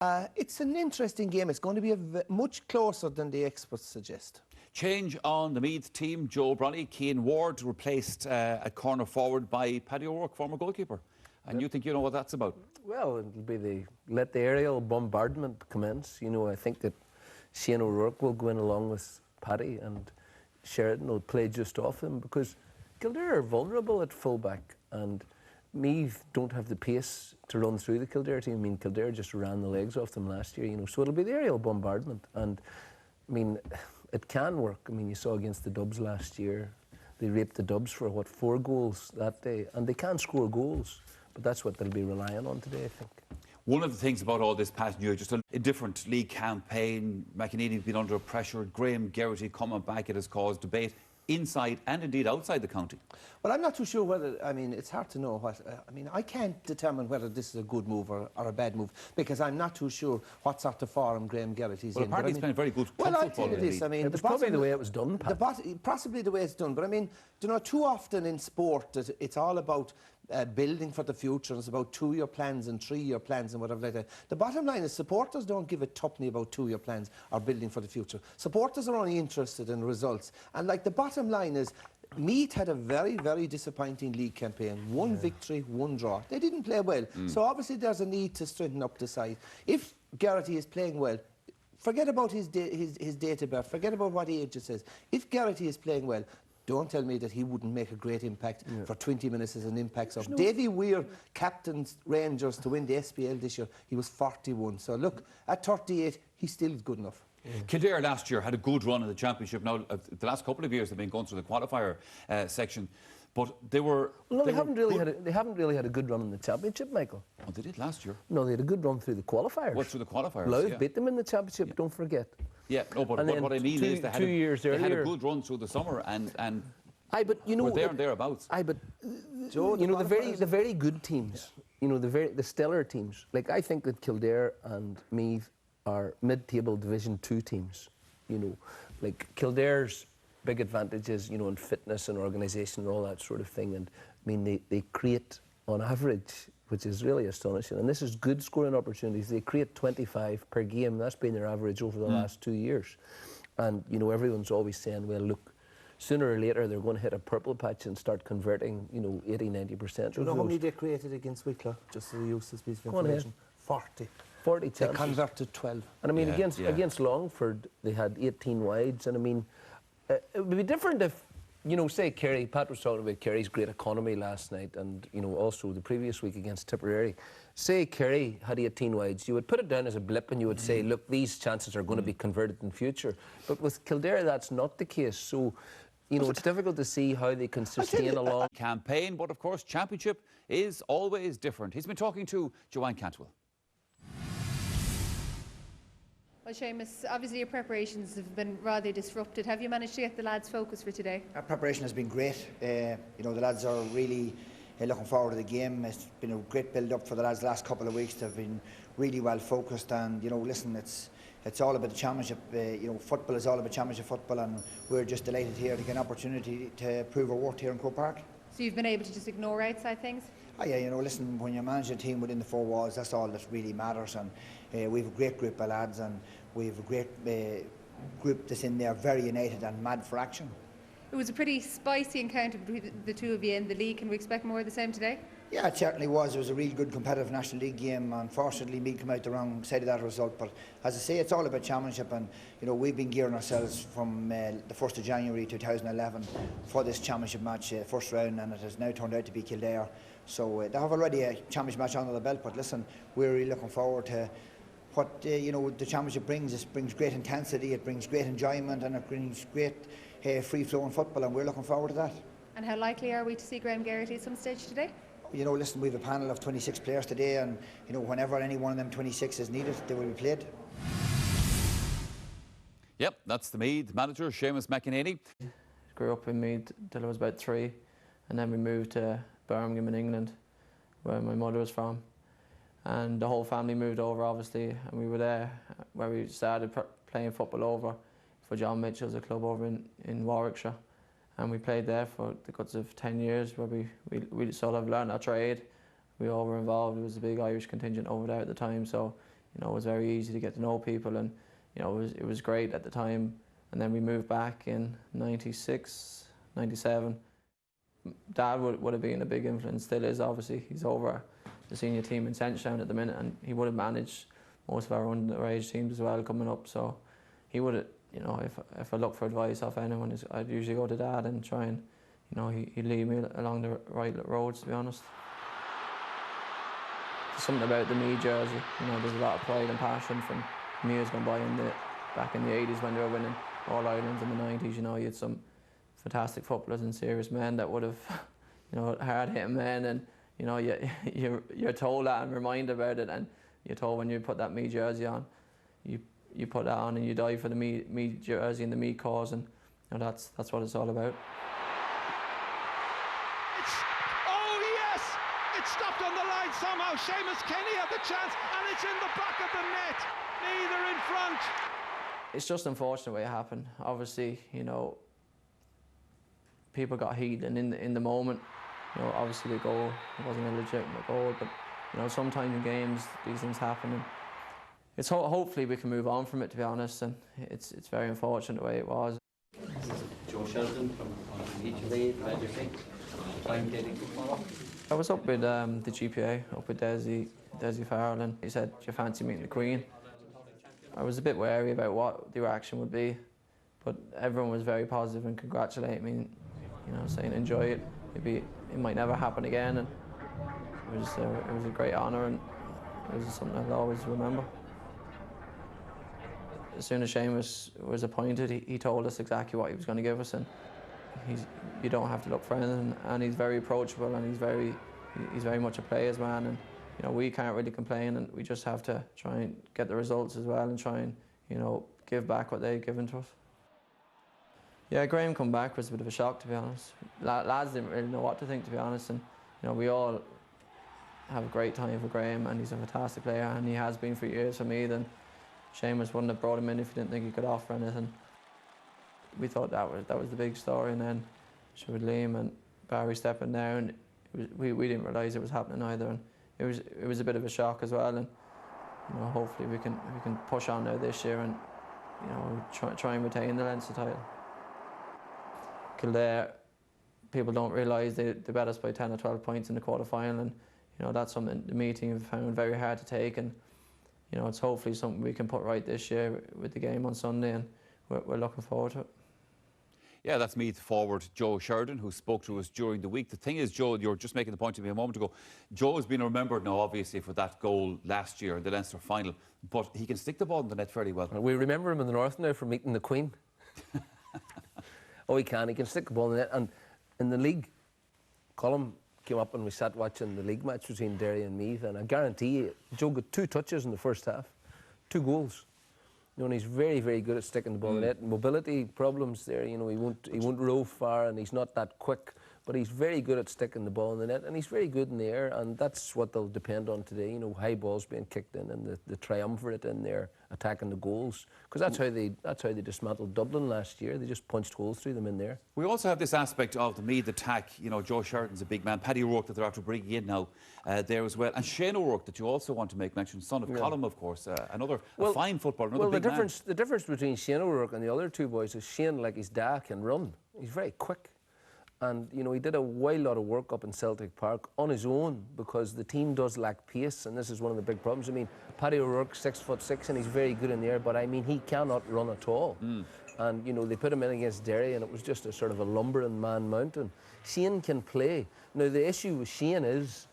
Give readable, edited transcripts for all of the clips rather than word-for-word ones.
It's an interesting game. It's going to be much closer than the experts suggest. Change on the Meath team. Joe Bronny, Cian Ward replaced at corner forward by Paddy O'Rourke, former goalkeeper. And you think you know what that's about? Well, it'll be let the aerial bombardment commence. You know, I think that Shane O'Rourke will go in along with Paddy, and Sheridan will play just off him, because Kildare are vulnerable at fullback, and Meath don't have the pace to run through the Kildare team. I mean, Kildare just ran the legs off them last year, you know, so it'll be the aerial bombardment. And I mean, it can work. I mean, you saw against the Dubs last year, they raped the Dubs for what, 4 goals that day, and they can score goals, but that's what they'll be relying on today, I think. One of the things about all this past year, just a different league campaign, McEnany's been under pressure, Graham Geraghty coming back, it has caused debate inside and indeed outside the county. Well, I'm not too sure whether, I mean, it's hard to know what, I mean, I can't determine whether this is a good move or a bad move, because I'm not too sure what sort of form Graham Geraghty's in. Well, apparently he's playing very good football. Well, I football. tell you this, I mean... It was probably the way it was done, Pat. Possibly the way it's done, but I mean, you know, too often in sport, it's all about building for the future, and it's about 2-year plans and 3-year plans and whatever like that. The bottom line is supporters don't give a tuppenny about 2-year plans or building for the future. Supporters are only interested in results. And like the bottom line is, Meath had a very, very disappointing league campaign. 1 victory, 1 draw. They didn't play well. So obviously there's a need to strengthen up the side. If Geraghty is playing well, forget about his date of birth, forget about what age it says. If Geraghty is playing well, don't tell me that he wouldn't make a great impact for 20 minutes as an impact sub. Davy Weir captained Rangers to win the SPL this year. He was 41. So look, at 38, he's still good enough. Kildare last year had a good run in the championship. Now, the last couple of years they've been going through the qualifier section, but they were. Well, no, they haven't really had a good run in the championship, Michael. Oh, they did last year. No, they had a good run through the qualifiers. What, through the qualifiers? Louth beat them in the championship. Don't forget. Yeah, no, but what I mean is they had a good run through the summer and. But you know, we're there and thereabouts. But Joe, you know, the very good teams, you know, the stellar teams. Like, I think that Kildare and Meath are mid-table Division 2 teams. You know, like Kildare's big advantages, you know, in fitness and organisation and all that sort of thing. And I mean, they create on average, which is really astonishing. And this is good scoring opportunities. They create 25 per game. That's been their average over the last 2 years. And you know, everyone's always saying, well, look, sooner or later they're going to hit a purple patch and start converting, you know, 80–90%. Do you know how many they created against Wicklow? Just to use this piece of information. 40 chances. They converted 12. And I mean, against Longford, they had 18 wides. And I mean, it would be different if, you know, say Kerry, Pat was talking about Kerry's great economy last night, and, you know, also the previous week against Tipperary. Say Kerry had 18 wides, you would put it down as a blip and you would say, look, these chances are going to be converted in future. But with Kildare, that's not the case. So, you know, it's difficult to see how they can sustain a long campaign, but of course, championship is always different. He's been talking to Joanne Cantwell. Well, Seamus, obviously your preparations have been rather disrupted. Have you managed to get the lads focused for today? Our preparation has been great. You know, the lads are really looking forward to the game. It's been a great build-up for the lads the last couple of weeks. They've been really well focused, and, you know, listen, it's all about the championship. You know, football is all about championship football, and we're just delighted here to get an opportunity to prove our worth here in Croke Park. So you've been able to just ignore outside things? Oh, yeah, you know, listen, when you manage a team within the 4 walls, that's all that really matters. And we have a great group of lads, and we have a great group that's in there, very united and mad for action. It was a pretty spicy encounter between the two of you in the league. Can we expect more of the same today? Yeah, it certainly was. It was a really good competitive National League game. Unfortunately, Meath came out the wrong side of that result. But as I say, it's all about championship, and, you know, we've been gearing ourselves from the 1st of January 2011 for this championship match, first round, and it has now turned out to be Kildare. So they have already a championship match under the belt. But listen, we're really looking forward to what you know, the championship brings. It brings great intensity, it brings great enjoyment, and it brings great free-flowing football, and we're looking forward to that. And how likely are we to see Graham Geraghty at some stage today? You know, listen, we have a panel of 26 players today, and, you know, whenever any one of them 26 is needed, they will be played. Yep, that's the Meath manager, Seamus McEnany. Grew up in Meath till I was about 3, and then we moved to Birmingham in England, where my mother was from. And the whole family moved over, obviously, and we were there where we started playing football over for John Mitchell's, a club over in Warwickshire. And we played there for the guts of 10 years, where we sort of learned our trade. We all were involved. There was a big Irish contingent over there at the time, so You know, it was very easy to get to know people, and you know, it was great at the time. And then we moved back in '96, '97. Dad would have been a big influence, still is obviously. He's over the senior team in Centretown at the minute, and he would have managed most of our underage teams as well coming up. So he would have, you know, if I look for advice off anyone, I'd usually go to Dad and try and, you know, he'd lead me along the right roads, to be honest. There's something about the Meath jersey, you know, there's a lot of pride and passion from years gone by back in the 80s when they were winning All-Irelands, in the 90s, you know, you had some fantastic footballers and serious men that would have, you know, hard-hitting men, and, you know, you're told that and reminded about it, and you're told when you put that Meath jersey on, you put that on and you die for the Meath jersey and the Meath cause, and you know, that's what it's all about. Oh yes! It's stopped on the line somehow. Seamus Kenny had the chance, and it's in the back of the net. Neither in front. It's just unfortunate way it happened. Obviously, you know, people got heat, and in the moment, you know, obviously the goal wasn't a legitimate goal, but you know, sometimes in games these things happen, and it's hopefully we can move on from it, to be honest. And it's very unfortunate the way it was. Joe Sheldon from Meath today. Glad you're safe. Time getting football. I was up with the GPA, up with Desi Farrell, and he said, "Do you fancy meeting the Queen?" I was a bit wary about what the reaction would be, but everyone was very positive and congratulating me, you know, saying enjoy it. Maybe it might never happen again, and it was a great honour, and it was something I'll always remember. As soon as Seamus was appointed, he told us exactly what he was going to give us, and you don't have to look for anything, and he's very approachable, and he's very much a player's man, and you know, we can't really complain, and we just have to try and get the results as well, and try and, you know, give back what they've given to us. Yeah, Graham come back was a bit of a shock, to be honest. Lads didn't really know what to think, to be honest, and you know, we all have a great time for Graham, and he's a fantastic player, and he has been for years for me. Then Seamus wouldn't have brought him in if he didn't think he could offer anything. We thought that was the big story, and then with Liam and Barry stepping down, we didn't realise it was happening either, and it was a bit of a shock as well. And you know, hopefully we can push on now this year, and you know, try and retain the Leinster title. Kildare, people don't realise they bet us by 10 or 12 points in the quarter-final, and you know, that's something the Meath team found very hard to take, and you know, it's hopefully something we can put right this year with the game on Sunday, and we're looking forward to it. Yeah, that's Meath forward Joe Sheridan, who spoke to us during the week. The thing is, Joe, you were just making the point to me a moment ago. Joe has been remembered now, obviously, for that goal last year in the Leinster final, but he can stick the ball in the net fairly well. We remember him in the North now for meeting the Queen. Oh, he can stick the ball in the net. And in the league, Colm came up and we sat watching the league match between Derry and Meath, and I guarantee you, Joe got 2 touches in the first half, 2 goals. You know, and he's very, very good at sticking the ball in the net. Mobility problems there, you know, he won't row far, and he's not that quick, but he's very good at sticking the ball in the net, and he's very good in the air, and that's what they'll depend on today, you know, high balls being kicked in, and the triumvirate in there attacking the goals, because that's how they dismantled Dublin last year. They just punched holes through them in there. We also have this aspect of the Meath attack. You know, Joe Sheridan's a big man. Paddy O'Rourke that they're after bringing in now there as well, and Shane O'Rourke that you also want to make mention, son of Colm, of course, another fine footballer, another big man. The difference between Shane O'Rourke and the other 2 boys is Shane, like his dad, can run. He's very quick. And, you know, he did a wild lot of work up in Celtic Park on his own, because the team does lack pace, and this is one of the big problems. I mean, Paddy O'Rourke's 6'6", and he's very good in the air, but I mean, he cannot run at all. And, you know, they put him in against Derry, and it was just a sort of a lumbering man mountain. Shane can play. Now, the issue with Shane is,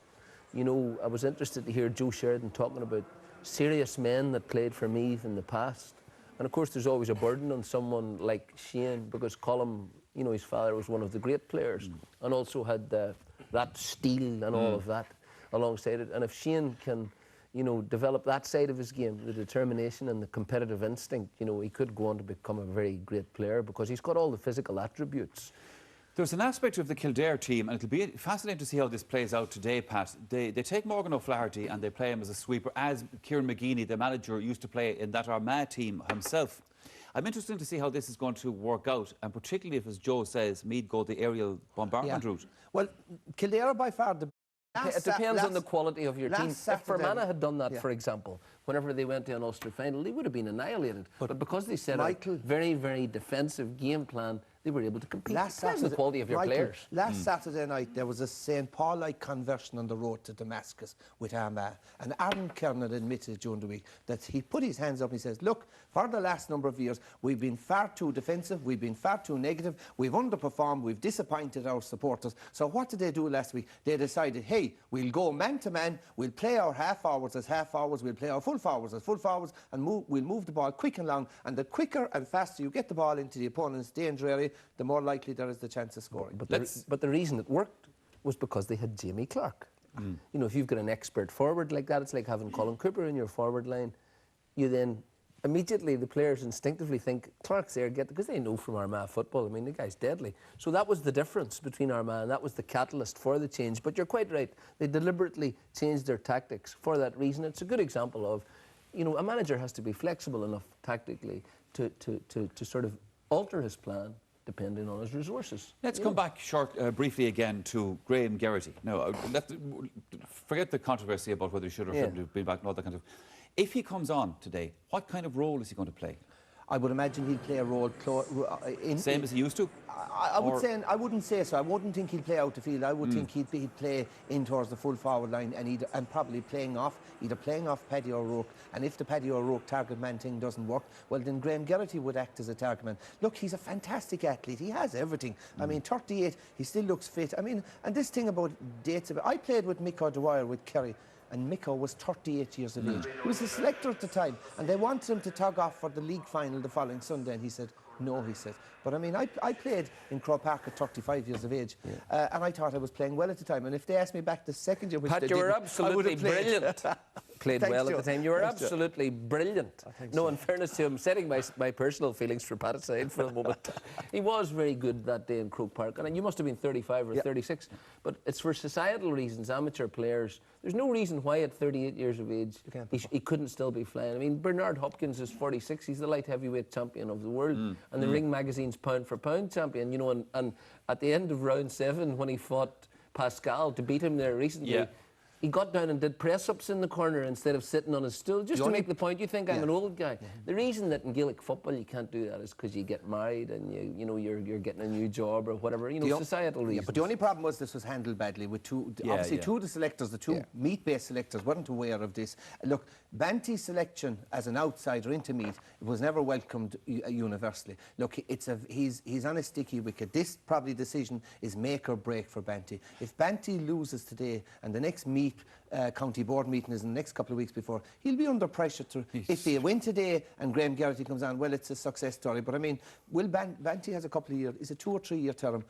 you know, I was interested to hear Joe Sheridan talking about serious men that played for Meath in the past. And, of course, there's always a burden on someone like Shane, because Colm, you know, his father was one of the great players and also had that steel and all of that alongside it. And if Shane can, you know, develop that side of his game, the determination and the competitive instinct, you know, he could go on to become a very great player, because he's got all the physical attributes. There's an aspect of the Kildare team, and it'll be fascinating to see how this plays out today, Pat. They take Morgan O'Flaherty and they play him as a sweeper, as Kieran McGeeney, the manager, used to play in that Armagh team himself. I'm interested to see how this is going to work out, and particularly if, as Joe says, Meath go the aerial bombardment route. Well, Kildare by far the It depends on the quality of your team. If Fermanagh had done that, for example, whenever they went to an Ulster final, they would have been annihilated. But because they set Michael, a very, very defensive game plan, they were able to compete. Last Depends on the quality of your Michael, players. Last Saturday night, there was a St. Paul-like conversion on the road to Damascus with Armagh. And Aaron Kernan admitted during the week that he put his hands up and he says, look, for the last number of years, we've been far too defensive, we've been far too negative, we've underperformed, we've disappointed our supporters. So what did they do last week? They decided, hey, we'll go man-to-man, we'll play our half-hours as half-hours, we'll play our full-forwards as full-forwards, and we'll move the ball quick and long. And the quicker and faster you get the ball into the opponent's danger area, the more likely there is the chance of scoring. But the reason it worked was because they had Jamie Clark. You know, if you've got an expert forward like that, it's like having Colin Cooper in your forward line. You then immediately, the players instinctively think Clark's there, because they know from Armagh football. I mean, the guy's deadly. So that was the difference between Armagh, and that was the catalyst for the change. But you're quite right. They deliberately changed their tactics for that reason. It's a good example of, you know, a manager has to be flexible enough tactically to sort of alter his plan depending on his resources. Let's come back briefly again to Graham Geraghty. Now, forget the controversy about whether he should or shouldn't have been back and all that kind of... If he comes on today, what kind of role is he going to play? I would imagine he'd play a role... Same as he used to? I wouldn't say so. I wouldn't think he'd play out the field. I would think he'd play in towards the full forward line and probably either playing off Paddy O'Rourke. And if the Paddy O'Rourke target man thing doesn't work, well, then Graham Geraghty would act as a target man. Look, he's a fantastic athlete. He has everything. I mean, 38, he still looks fit. I mean, and this thing about dates... I played with Mick O'Dwyer with Kerry, and Miko was 38 years of age. He was a selector at the time, and they wanted him to tug off for the league final the following Sunday, and he said, no, he said. But I mean, I played in Croke Park at 35 years of age, and I thought I was playing well at the time. And if they asked me back the second year, which Pat, they you were didn't, absolutely brilliant. Played Thanks, well Joe. at the time. You were Thanks, Joe. absolutely brilliant. No, in fairness to him, setting my personal feelings for Pat aside for the moment, he was very good that day in Croke Park. And you must have been 35 or 36. But it's for societal reasons, amateur players. There's no reason why at 38 years of age he couldn't still be flying. I mean, Bernard Hopkins is 46. He's the light heavyweight champion of the world. And the Ring Magazine's pound for pound champion. You know, and at the end of round 7, when he fought Pascal to beat him there recently, he got down and did press-ups in the corner instead of sitting on his stool, just to make the point. You think I'm an old guy. The reason that in Gaelic football you can't do that is because you get married and you're getting a new job or whatever, you know, societal reasons. But the only problem was this was handled badly with two of the selectors, the two Meath-based selectors, weren't aware of this. Look, Banty's selection as an outsider into Meath was never welcomed universally. Look, he's on a sticky wicket. This probably decision is make or break for Banty. If Banty loses today and the next Meath county board meeting is in the next couple of weeks before, he'll be under pressure to, if they win today and Graham Geraghty comes on, well, it's a success story. But I mean, Banty has a couple of years, it's a 2 or 3 year term.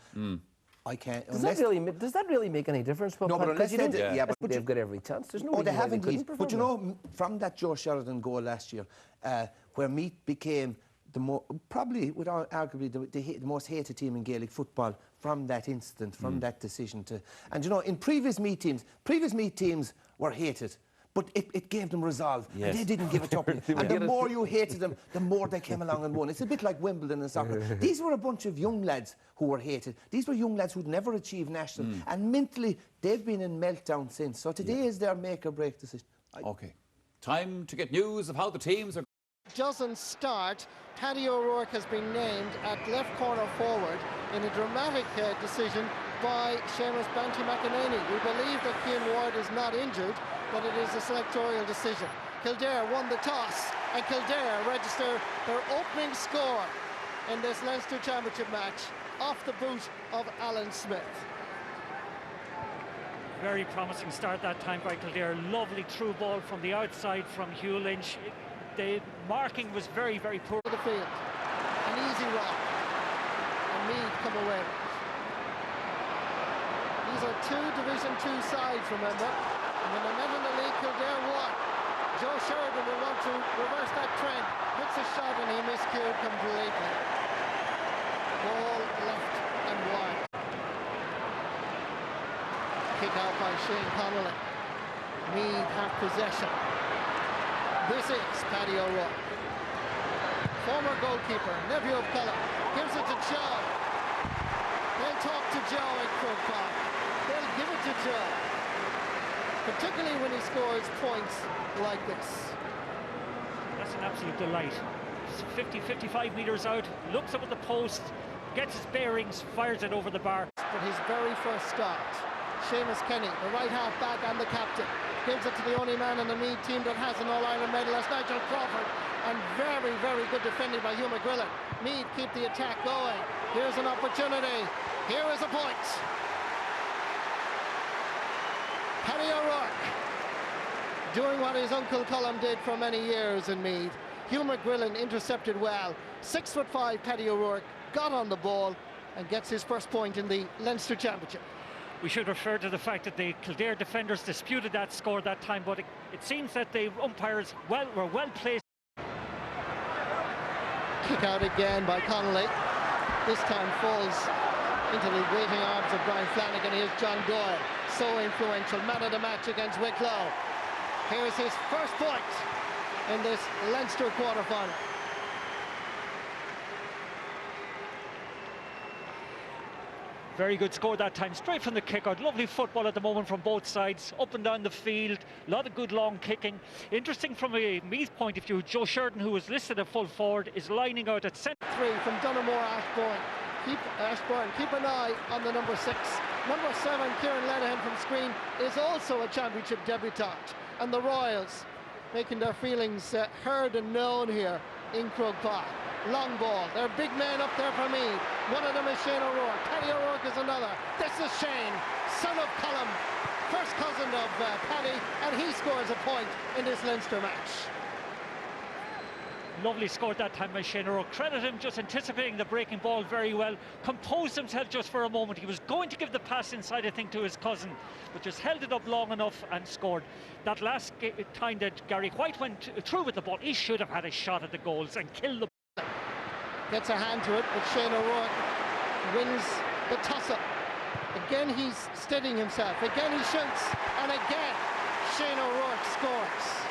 I can't. Does that really make any difference? No, but unless but they've got every chance. There's no reason they why haven't. couldn't perform. But you know, from that Joe Sheridan goal last year, where Meath became probably, without arguably, the most hated team in Gaelic football from that incident, from that decision to. And you know, in previous Meath teams were hated. But it gave them resolve, and they didn't give it up. And the more you hated them, the more they came along and won. It's a bit like Wimbledon and soccer. These were a bunch of young lads who were hated. These were young lads who'd never achieved national. And mentally, they've been in meltdown since. So today is their make or break decision. OK. Time to get news of how the teams are... Doesn't start. Paddy O'Rourke has been named at left corner forward in a dramatic decision by Seamus Banty McEnany. We believe that Cian Ward is not injured, but it is a selectorial decision. Kildare won the toss, and Kildare register their opening score in this Leinster Championship match off the boot of Alan Smith. Very promising start that time by Kildare. Lovely through ball from the outside from Hugh Lynch. The marking was very, very poor. The field, an easy rock, and Meath come away. These are 2 Division 2 sides, remember. And when they met in the league, Kildare won. Joe Sheridan will want to reverse that trend. Hits a shot and he miscued completely. Ball left and wide. Kick out by Shane Connolly. Meath have possession. This is Paddy O'Rourke. Former goalkeeper, nephew of Cullen, gives it to Joe. They'll talk to Joe in Croke Park. They'll give it to Joe. Particularly when he scores points like this. That's an absolute delight. 50, 55 metres out, looks up at the post, gets his bearings, fires it over the bar. But his very first start, Seamus Kenny, the right half back and the captain, gives it to the only man in the Meath team that has an All-Ireland medal. That's Nigel Crawford, and very, very good defending by Hugh McGrillen. Meath keep the attack going. Here's an opportunity. Here is a point. Paddy O'Rourke doing what his uncle Colm did for many years in Meath. Hugh McGrillen intercepted well. 6'5" Paddy O'Rourke got on the ball and gets his first point in the Leinster Championship. We should refer to the fact that the Kildare defenders disputed that score that time, but it seems that the umpires were well placed. Kick out again by Connolly. This time falls into the waiting arms of Brian Flanagan. Here's John Doyle, so influential, man of the match against Wicklow. Here's his first point in this Leinster quarter-final. Very good score that time, straight from the kick-out. Lovely football at the moment from both sides, up and down the field. A lot of good long kicking. Interesting from a Meath point of view, Joe Sheridan, who was listed at full forward, is lining out at centre. 3 from Donaghmore Ashbourne. Keep an eye on the number 6. Number 7, Kieran Lenihan from Screen, is also a championship debutant. And the Royals making their feelings heard and known here in Croke Park. Long ball. There are big men up there for Meath. One of them is Shane O'Rourke. Paddy O'Rourke is another. This is Shane, son of Colm, first cousin of Paddy, and he scores a point in this Leinster match. Lovely score that time by Shane O'Rourke. Credit him just anticipating the breaking ball very well. Composed himself just for a moment. He was going to give the pass inside, I think, to his cousin, but just held it up long enough and scored. That last time that Gary White went through with the ball, he should have had a shot at the goals and killed the ball. Gets a hand to it, but Shane O'Rourke wins the toss-up. Again, he's steadying himself. Again, he shoots. And again, Shane O'Rourke scores.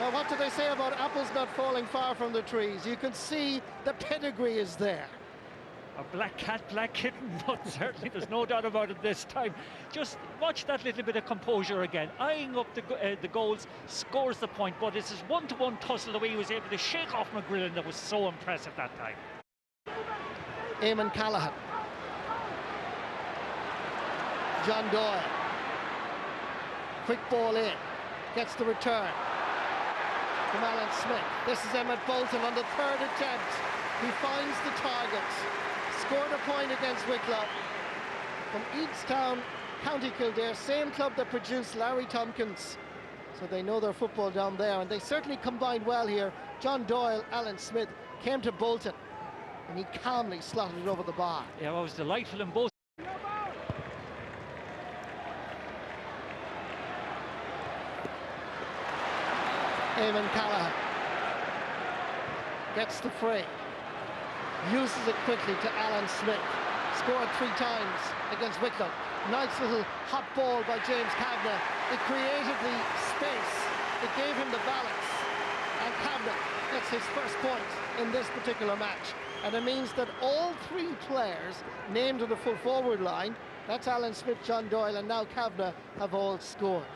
Well, what do they say about apples not falling far from the trees? You can see the pedigree is there. A black cat, black kitten, but certainly there's no doubt about it this time. Just watch that little bit of composure again. Eyeing up the goals, scores the point, but it's his one-to-one tussle, the way he was able to shake off McGrillen, that was so impressive that time. Eamon Callaghan. John Doyle. Quick ball in. Gets the return from Alan Smith. This is Emmett Bolton on the third attempt. He finds the target. Scored a point against Wicklow. From Eadstown, County Kildare, same club that produced Larry Tompkins. So they know their football down there, and they certainly combined well here. John Doyle, Alan Smith came to Bolton, and he calmly slotted it over the bar. Yeah, well, it was delightful in both. Eamon Callaghan gets the free. Uses it quickly to Alan Smith. Scored 3 times against Wicklow. Nice little hot ball by James Kavanagh. It created the space. It gave him the balance. And Kavanagh gets his first point in this particular match. And it means that all 3 players named to the full forward line, that's Alan Smith, John Doyle, and now Kavanagh, have all scored.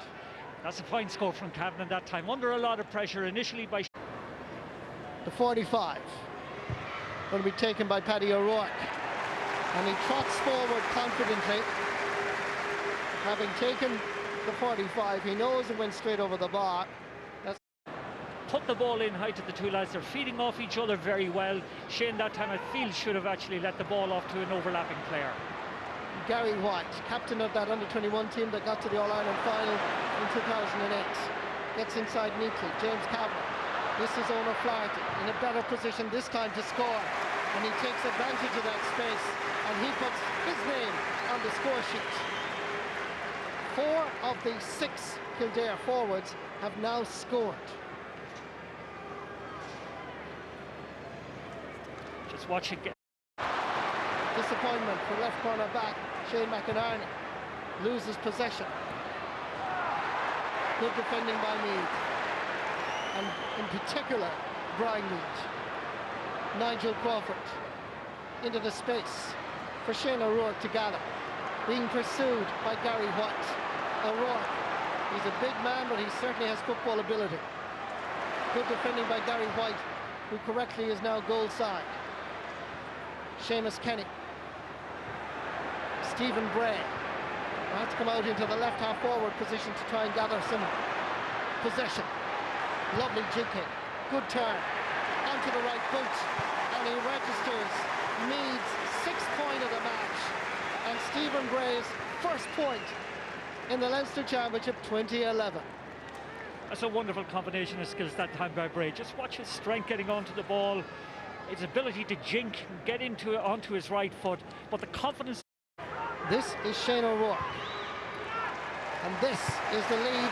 That's a fine score from Kavanagh that time. Under a lot of pressure initially by... The 45. Going to be taken by Paddy O'Rourke, and he trots forward confidently. Having taken the 45, he knows it went straight over the bar. That's put the ball in high to the 2 lads. They're feeding off each other very well. Shane that time I feel should have actually let the ball off to an overlapping player. Gary White, captain of that under-21 team that got to the All-Ireland final in 2008, gets inside neatly. James Kavanagh. This is Eoin O'Flaherty in a better position this time to score, and he takes advantage of that space, and he puts his name on the score sheet. 4 of the 6 Kildare forwards have now scored. Just watch it get. Disappointment for left corner back Shane McInerney. Loses possession. Good defending by Meath, and in particular Brian Meath. Nigel Crawford into the space for Shane O'Rourke to gather, being pursued by Gary White. O'Rourke He's a big man, but he certainly has football ability. Good defending by Gary White, who correctly is now goal side. Seamus Kenny. Stephen Bray. Has to come out into the left half forward position to try and gather some possession. Lovely jig kick. Good turn. Onto the right boot. And he registers Meath's 6th point of the match. And Stephen Bray's first point in the Leinster Championship 2011. That's a wonderful combination of skills that time by Bray. Just watch his strength getting onto the ball, his ability to jink, get onto his right foot, but the confidence. This is Shane O'Rourke. And this is the lead,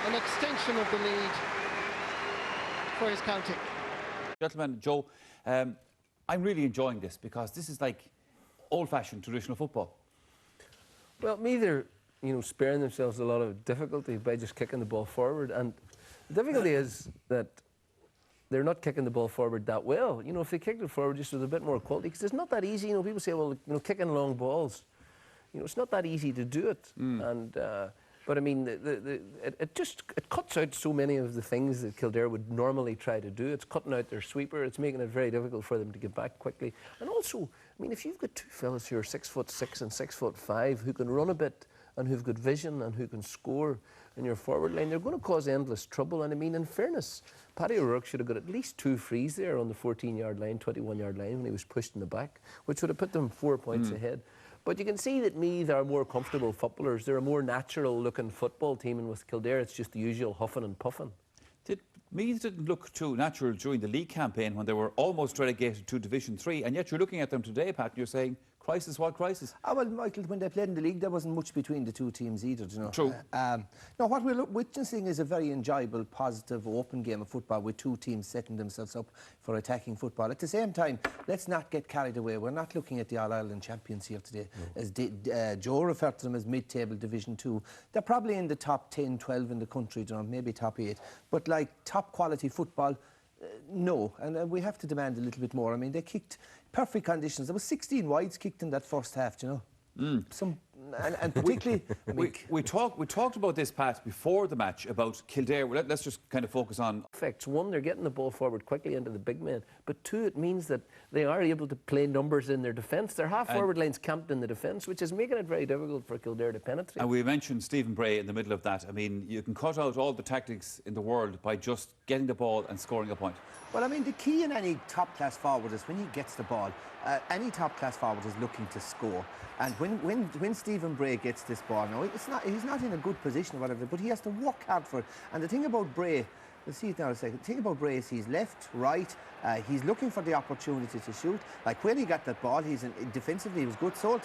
an extension of the lead for his county. Gentlemen, Joe, I'm really enjoying this because this is like old-fashioned traditional football. Well, Meath are, sparing themselves a lot of difficulty by just kicking the ball forward. And the difficulty is that they're not kicking the ball forward that well. If they kicked it forward just with a bit more quality, because it's not that easy. People say, well, kicking long balls, it's not that easy to do it. And but I mean, it cuts out so many of the things that Kildare would normally try to do. It's cutting out their sweeper. It's making it very difficult for them to get back quickly. And also, I mean, if you've got two fellas who are 6'6" and 6'5" who can run a bit and who've got vision and who can score in your forward line, they're going to cause endless trouble. And I mean, in fairness, Paddy O'Rourke should have got at least 2 frees there on the 14-yard line, 21-yard line when he was pushed in the back, which would have put them 4 points ahead. But you can see that Meath are more comfortable footballers. They're a more natural-looking football team, and with Kildare, it's just the usual huffing and puffing. Meath didn't look too natural during the league campaign when they were almost relegated to Division 3, and yet you're looking at them today, Pat, and you're saying, crisis, what crisis? Well, Michael, when they played in the league, there wasn't much between the two teams either, True. No, what we're witnessing is a very enjoyable, positive, open game of football with two teams setting themselves up for attacking football. At the same time, let's not get carried away. We're not looking at the All-Ireland champions here today. No. As Joe referred to them as mid-table Division 2. They're probably in the top 10, 12 in the country, maybe top 8. But like top-quality football, no, and we have to demand a little bit more. I mean, they kicked perfect conditions. There was 16 wides kicked in that first half, and particularly, I mean, we talked about this, Pat, before the match about Kildare. Let's just kind of focus on effects. One, they're getting the ball forward quickly into the big men, but two, it means that they are able to play numbers in their defence. Their half-forward line's camped in the defence, which is making it very difficult for Kildare to penetrate. And we mentioned Stephen Bray in the middle of that. I mean, you can cut out all the tactics in the world by just getting the ball and scoring a point. Well, I mean, the key in any top-class forward is when he gets the ball, any top-class forward is looking to score. And when Stephen Bray gets this ball, now he's not in a good position or whatever, but he has to work hard for it. And the thing about Bray, we'll see it now in a second. The thing about Bray is he's left, right, he's looking for the opportunity to shoot. Like when he got that ball, defensively he was good, sold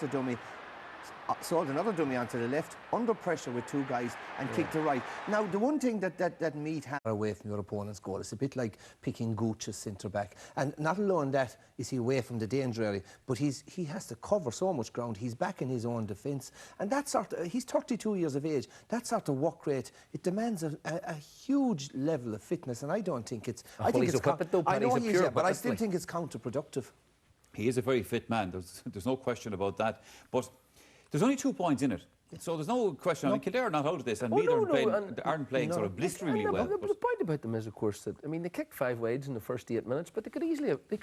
another dummy onto the left, under pressure with 2 guys, and kicked to right. Now, the one thing that Meath have away from your opponent's goal, it's a bit like picking Gooch as centre-back. And not alone that is he away from the danger area, but he has to cover so much ground. He's back in his own defence. And that sort of, he's 32 years of age. That sort of work rate, it demands a huge level of fitness, and I don't think it's... I think he's a whippet though, Paddy. I know he is, but I still think it's counterproductive. He is a very fit man. There's no question about that. But there's only 2 points in it, so there's no question. I mean, Kildare are not out of this, and Meath aren't playing sort of blisteringly well. But the point about them is, of course, that I mean, they kicked 5 wides in the first 8 minutes, but they could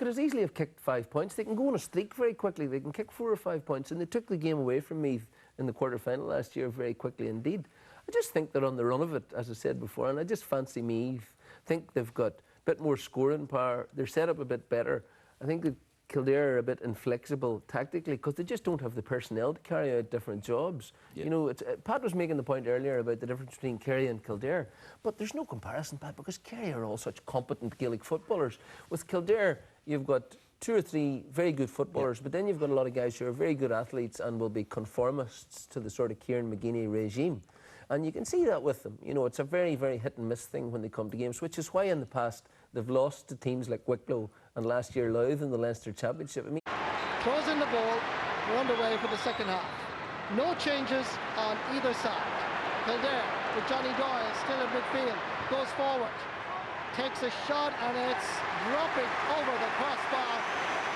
as easily have kicked 5 points. They can go on a streak very quickly. They can kick 4 or 5 points, and they took the game away from Meath in the quarter-final last year very quickly indeed. I just think that on the run of it, as I said before, and I just fancy Meath. Think they've got a bit more scoring power. They're set up a bit better. I think that Kildare are a bit inflexible tactically because they just don't have the personnel to carry out different jobs. Yeah. Pat was making the point earlier about the difference between Kerry and Kildare, but there's no comparison, Pat, because Kerry are all such competent Gaelic footballers. With Kildare, you've got 2 or 3 very good footballers, but then you've got a lot of guys who are very good athletes and will be conformists to the sort of Kieran McGuinney regime. And you can see that with them. It's a very, very hit-and-miss thing when they come to games, which is why in the past they've lost to teams like Wicklow and last year Louth in the Leinster Championship. I mean, throws in the ball. We're underway for the second half. No changes on either side. Kildare with Johnny Doyle still in midfield. Goes forward. Takes a shot and it's dropping over the crossbar.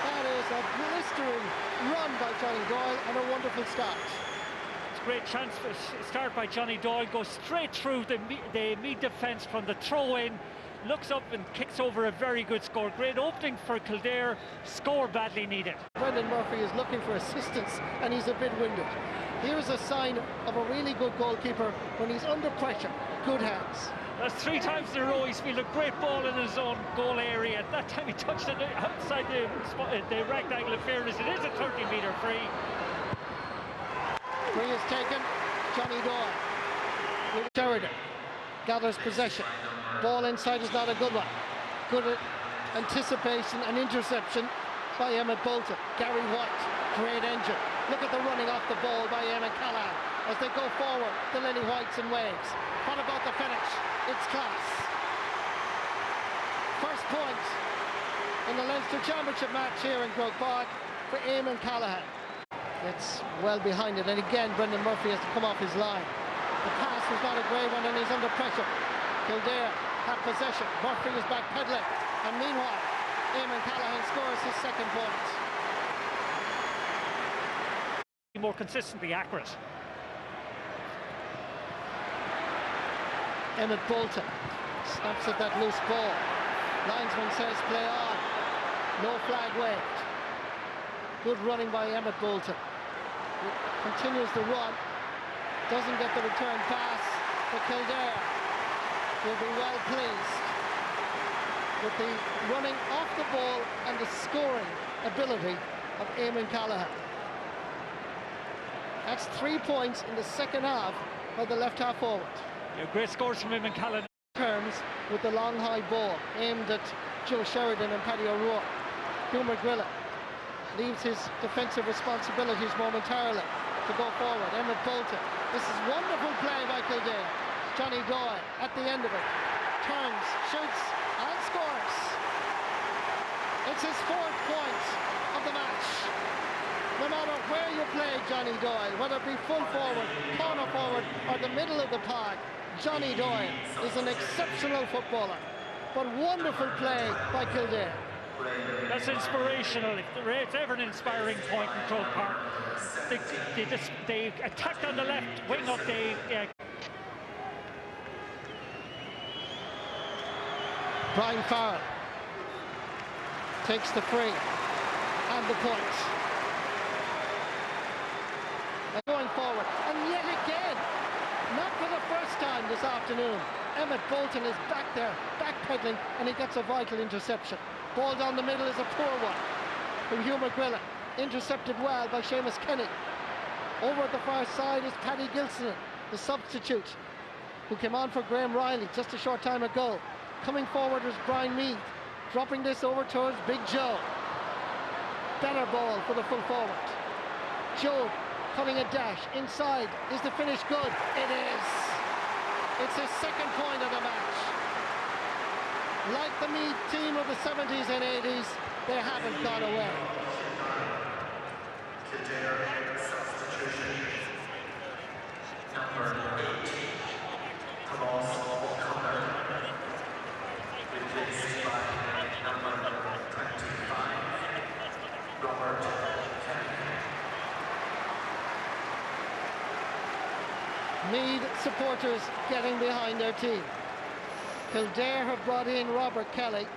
That is a blistering run by Johnny Doyle and a wonderful start. great chance for start by Johnny Doyle, goes straight through the Meath defence from the throw-in, looks up and kicks over a very good score. Great opening for Kildare, score badly needed. Brendan Murphy is looking for assistance and he's a bit winded. Here's a sign of a really good goalkeeper when he's under pressure. Good hands. That's 3 times in a row he's fielded a great ball in his own goal area. At that time he touched it outside the rectangle. In fairness, it is a 30-metre free. Free is taken. Johnny Doyle. Sheridan gathers possession. Ball inside is not a good one. Good anticipation and interception by Emmett Bolton. Gary White, great engine. Look at the running off the ball by Eamon Callahan as they go forward. The Lenny Whites and waves. What about the finish? It's class. First point in the Leinster Championship match here in Croke Park for Eamon Callahan. It's well behind it, and again Brendan Murphy has to come off his line. The pass was not a great one and he's under pressure. Kildare have possession. Murphy is back pedaling, and meanwhile Eamon Callahan scores his second point. More consistently accurate. Emmett Bolton snaps at that loose ball. Linesman says play on. No flag waved. Good running by Emmett Bolton. Continues the run. Doesn't get the return pass. But Kildare will be well pleased with the running off the ball and the scoring ability of Eamon Callahan. That's 3 points in the second half by the left half forward. Yeah, great scores from Eamon Callahan. Terms with the long high ball aimed at Joe Sheridan and Paddy O'Rourke. Hugh McGrillen leaves his defensive responsibilities momentarily to go forward. Emmett Bolton. This is wonderful play by Kildare. Johnny Doyle at the end of it. Turns, shoots and scores. It's his 4th point of the match. No matter where you play Johnny Doyle, whether it be full forward, corner forward or the middle of the park, Johnny Doyle is an exceptional footballer. But wonderful play by Kildare. That's inspirational. If there's ever an inspiring point in Croke Park, they attacked on the left wing of the... Brian Farrell takes the free and the point. And going forward, and yet again, not for the first time this afternoon, Emmett Bolton is back there, backpedaling, and he gets a vital interception. Ball down the middle is a poor one from Hugh McGrillen. Intercepted well by Seamus Kenny. Over at the far side is Paddy Gilson, the substitute, who came on for Graham Riley just a short time ago. Coming forward was Brian Meath, dropping this over towards Big Joe. Better ball for the full forward. Joe cutting a dash inside. Is the finish good? It is. It's his 2nd point of the match. Like the Meath team of the 70s and 80s, they haven't gone away. Number 18, Tomas O'Connor, replaced by number 25, Robert Kennedy. Meath supporters getting behind their team. Kildare have brought in Robert Kelly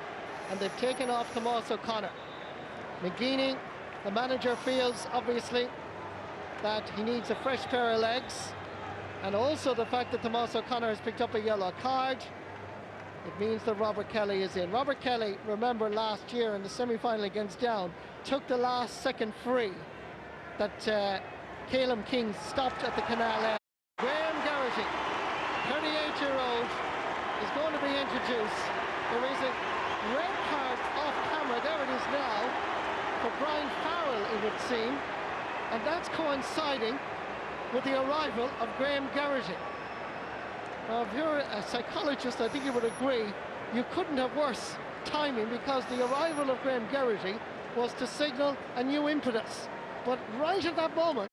and they've taken off Tomas O'Connor. McGeeney, the manager, feels obviously that he needs a fresh pair of legs, and also the fact that Tomas O'Connor has picked up a yellow card. It means that Robert Kelly is in. Robert Kelly, remember last year in the semi-final against Down, took the last second free that Caleb King stopped at the canal end. Graham Garrity, 38-year-old, is going to be introduced. There is a red card off camera, there it is now, for Brian Farrell, it would seem, and that's coinciding with the arrival of Graham Garrity. Now, if you're a psychologist, I think you would agree, you couldn't have worse timing, because the arrival of Graham Garrity was to signal a new impetus. But right at that moment,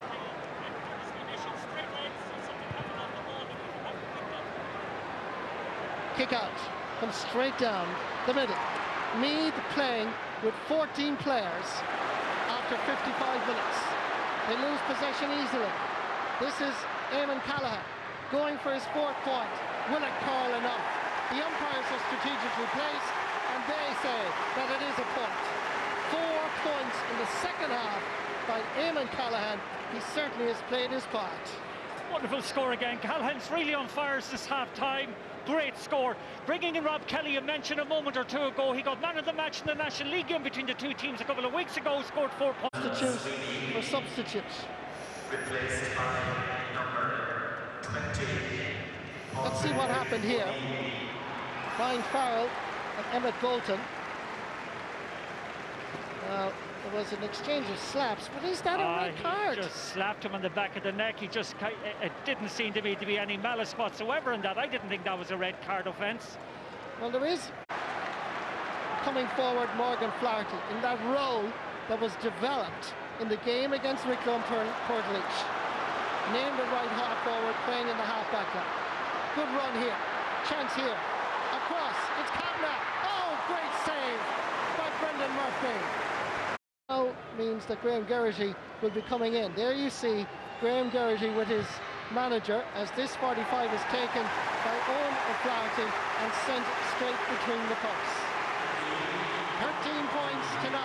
kick out, comes straight down the middle. Meath playing with 14 players after 55 minutes. They lose possession easily. This is Eamon Callaghan going for his fourth point. Will it curl enough? The umpires are strategically placed, and they say that it is a point. 4 points in the second half by Eamon Callaghan. He certainly has played his part. Wonderful score again. Callaghan's really on fire this half-time. Great score. Bringing in Rob Kelly, you mentioned a moment or two ago, he got man of the match in the National League game between the two teams a couple of weeks ago, scored 4 points. Substitute for substitute. Replaced by number 20. Let's see what happened here. Brian Farrell and Emmett Bolton. There was an exchange of slaps, but is that a red card? He just slapped him on the back of the neck. He just, it didn't seem to me to be any malice whatsoever in that. I didn't think that was a red card offence. Well, there is coming forward Morgan Flaherty in that role that was developed in the game against Wicklow and Portlaoise. Named a right half forward, playing in the half-back line. Good run here. Chance here. Across. It's Kavanagh. Oh, great save by Brendan Murphy. Now means that Graham Geraghty will be coming in. There you see Graham Geraghty with his manager as this 45 is taken by Owen O'Flaherty and sent straight between the posts. 13 points to 9.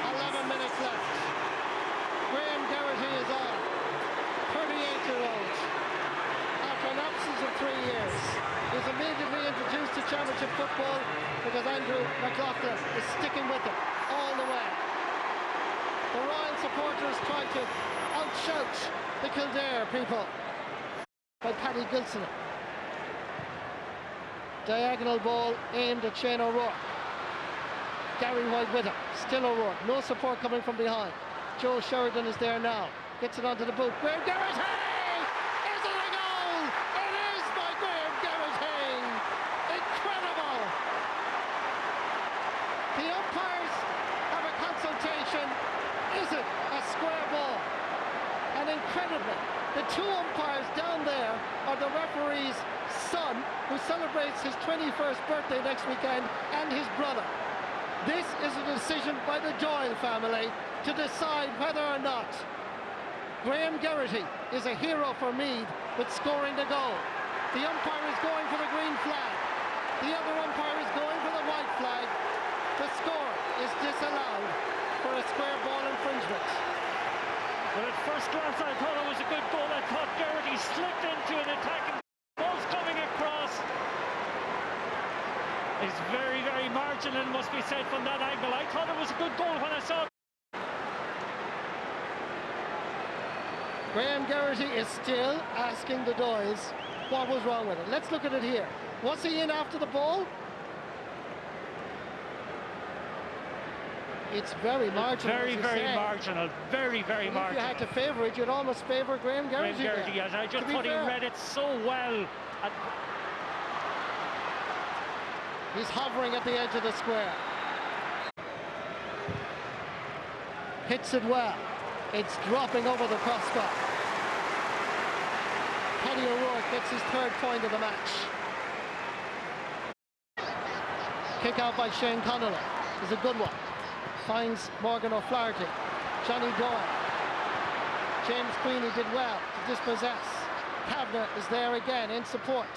11 minutes left. Graham Geraghty is on. 38-year-old. After an absence of 3 years. He's immediately introduced to championship football because Andrew McLaughlin is sticking with him all the way. The Royal supporters try to outshout the Kildare people by Paddy Gilson. Diagonal ball aimed at Shane O'Rourke. Gary White with him. Still O'Rourke. No support coming from behind. Joe Sheridan is there now. Gets it onto the boot. Graham Geraghty! Is it a goal? It is by Graham Geraghty! Incredible! The umpires have a consultation. Is it a square ball? And incredibly, the two umpires down there are the referee's son, who celebrates his 21st birthday next weekend, and his brother. This is a decision by the Doyle family to decide whether or not Graham Geraghty is a hero for Meath with scoring the goal. The umpire is going for the green flag. The other umpire is going for the white flag. The score is disallowed for a square ball infringement. Well, at first glance I thought it was a good goal. I thought Geraghty slipped into an attacking ball's coming across. It's very, very marginal, must be said, from that angle. I thought it was a good goal when I saw it. Graham Geraghty is still asking the Doyles what was wrong with it. Let's look at it here. Was he in after the ball? It's very marginal. Very, very marginal. Very, very marginal. If you had to favour it, you'd almost favour Graham Geraghty. Graham Geraghty, yes. I just thought he read it so well. He's hovering at the edge of the square. Hits it well. It's dropping over the crossbar. Paddy O'Rourke gets his 3rd point of the match. Kick out by Shane Connolly is a good one. Finds Morgan O'Flaherty. Johnny Doyle. James Queenie did well to dispossess. Kavanagh is there again in support.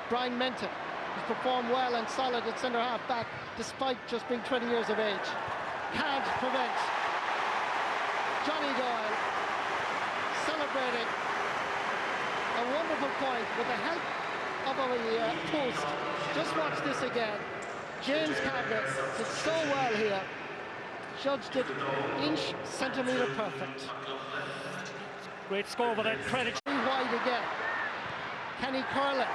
Brian Menton has performed well and solid at centre half back despite just being 20 years of age. Can't prevent. Johnny Doyle celebrating a wonderful point with the help of a post. Just watch this again. James Kavanagh did so well here. Judged it inch, centimetre perfect. Great score, but that credit. Wide again. Can he curl it?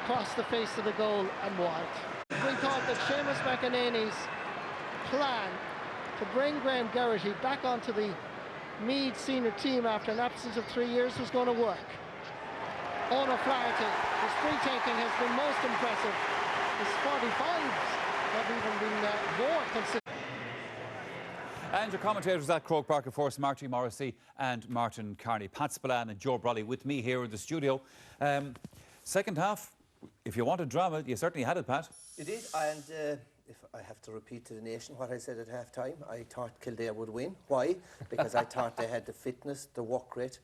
Across the face of the goal and wide. We thought that Seamus McEnany's plan to bring Graham Geraghty back onto the Meath senior team after an absence of 3 years was going to work. Owen O'Flaherty, his free taking has been most impressive. His 45s have even been more consistent. And your commentators at Croke Park, of course, Marty Morrissey and Martin Carney. Pat Spillane and Joe Brawley with me here in the studio. Second half, if you wanted drama, you certainly had it, Pat. It did, and if I have to repeat to the nation what I said at half-time, I thought Kildare would win. Why? Because I thought they had the fitness, the work rate,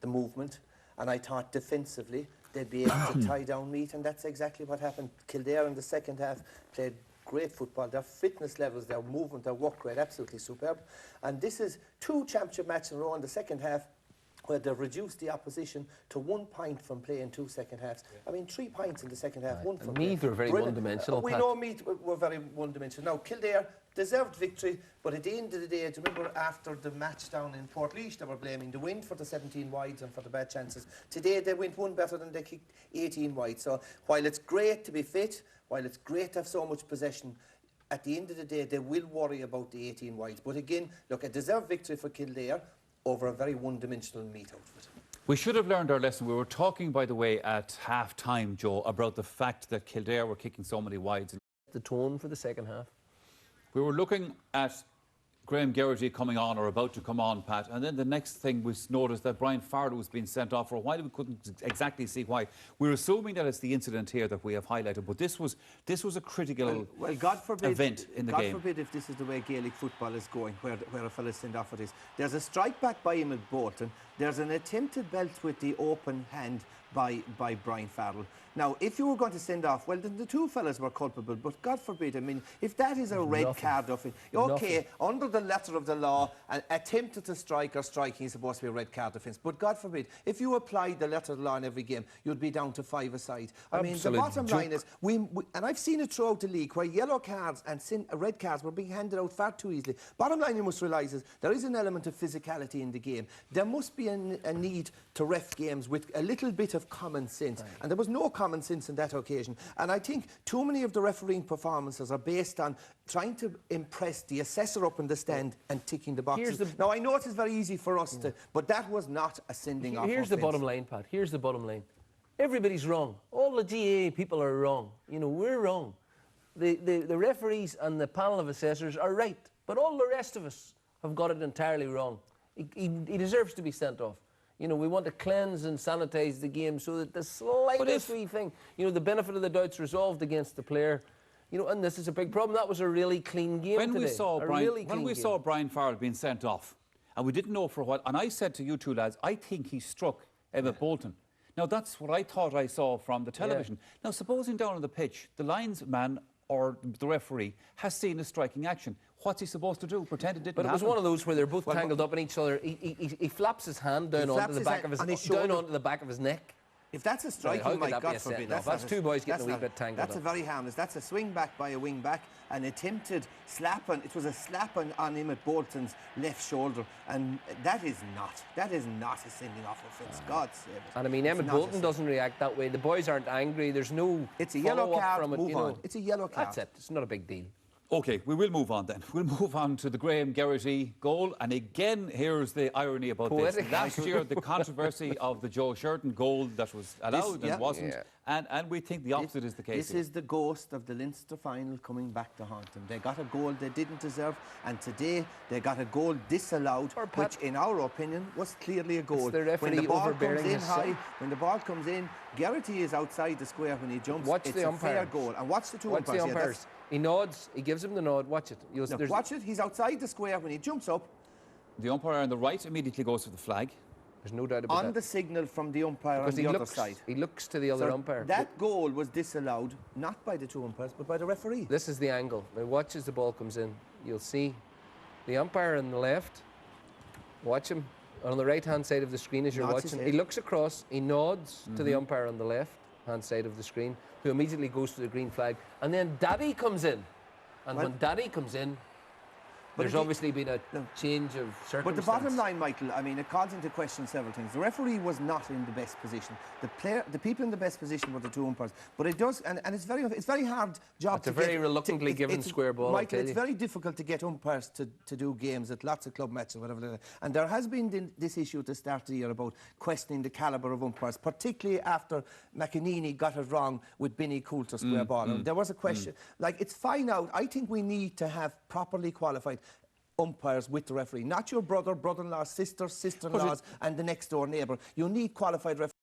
the movement, and I thought defensively they'd be able to tie down Meath, and that's exactly what happened. Kildare in the second half played great football. Their fitness levels, their movement, their work rate, absolutely superb. And this is 2 championship matches in a row in the second half where they've reduced the opposition to 1 point from playing 2 second halves. I mean, 3 points in the second half, 1 from Meath were very one-dimensional. We know Meath were very one-dimensional. Now, Kildare deserved victory, but at the end of the day, do you remember after the match down in Portlaoise, they were blaming the wind for the 17 wides and for the bad chances. Today, they went 1 better than they kicked 18 wide. So, while it's great to be fit, while it's great to have so much possession, at the end of the day, they will worry about the 18 wides. But again, look, a deserved victory for Kildare over a very one-dimensional Meath outfit. We should have learned our lesson. We were talking, by the way, at half-time, Joe, about the fact that Kildare were kicking so many wides. The tone for the second half. We were looking at Graham Geraghty coming on or about to come on, Pat, and then the next thing we noticed that Brian Farrell was being sent off for a while. We couldn't exactly see why. We're assuming that it's the incident here that we have highlighted, but this was a critical God forbid, event in the game. God forbid if this is the way Gaelic football is going, where a fella sent off it is. There's a strike back by him at Bolton. There's an attempted belt with the open hand by Brian Farrell. Now, if you were going to send off, well, then the 2 fellas were culpable, but God forbid, I mean, if that is a red card of it, okay, under the letter of the law, attempted to strike or striking is supposed to be a red card offence, but God forbid, if you applied the letter of the law in every game, you'd be down to 5 aside. I mean, the bottom line is, and I've seen it throughout the league, where yellow cards and red cards were being handed out far too easily. Bottom line you must realise is, there is an element of physicality in the game. There must be a need to ref games with a little bit of common sense, and there was no common sense on that occasion. And I think too many of the refereeing performances are based on trying to impress the assessor up in the stand and ticking the boxes. Now, I know it is very easy for us to, but that was not a sending off Here's the bottom line, Pat. Here's the bottom line. Everybody's wrong. All the GAA people are wrong. You know, we're wrong. The referees and the panel of assessors are right, but all the rest of us have got it entirely wrong. He deserves to be sent off. You know, we want to cleanse and sanitise the game so that the slightest wee thing, you know, the benefit of the doubt's resolved against the player. You know, and this is a big problem. That was a really clean game when today. When we saw Brian Farrell being sent off, and we didn't know for what, and I said to you 2 lads, I think he struck Emmett Bolton. Now, that's what I thought I saw from the television. Now, supposing down on the pitch, the linesman or the referee has seen a striking action. What's he supposed to do? Pretend it didn't happen? But it was one of those where they're both tangled up in each other. He flaps his hand down onto the back of his neck. If that's a striking, my God forbid. That's 2 boys getting a wee bit tangled up. That's a very harmless. That's a swing back by a wing back, an attempted slap, and it was a slap on Emmett Bolton's left shoulder, and that is not a sending off offence. God save it. And I mean, Emmett Bolton doesn't react that way. The boys aren't angry. There's no. It's a yellow card. From it, move on. It's a yellow card. That's it. It's not a big deal. OK, we will move on then. We'll move on to the Graham Geraghty goal. And again, here's the irony about this. Last year, the controversy of the Joe Sheridan goal that was allowed and wasn't. Yeah. And we think the opposite is the case. This is the ghost of the Leinster final coming back to haunt them. They got a goal they didn't deserve, and today they got a goal disallowed, which in our opinion was clearly a goal. When the ball comes in high, when the ball comes in, Geraghty is outside the square when he jumps. It's a fair goal. And watch the 2 umpires. He nods, he gives him the nod, watch it. Watch it, he's outside the square when he jumps up. The umpire on the right immediately goes for the flag. There's no doubt about that. On the signal from the umpire on the other side. He looks to the other umpire. That goal was disallowed, not by the 2 umpires, but by the referee. This is the angle. Now watch as the ball comes in. You'll see the umpire on the left. Watch him. On the right-hand side of the screen as you're watching. He looks across, he nods to the umpire on the left-hand side of the screen, who immediately goes to the green flag. And then Daddy comes in. And when Daddy comes in, there's obviously been a change of circumstance. But the bottom line, Michael, I mean, it calls into question several things. The referee was not in the best position. The people in the best position were the 2 umpires. But it does, and it's very hard job. It's a very reluctantly given square ball. Michael, it's very difficult to get umpires to do games at lots of club matches or whatever. And there has been this issue at the start of the year about questioning the calibre of umpires, particularly after McEnany got it wrong with Benny Coulter square ball. And there was a question. Like, it's fine out. I think we need to have properly qualified umpires with the referee, not your brother, brother-in-law, sister, sister-in-laws, and the next door neighbour. You need qualified referees.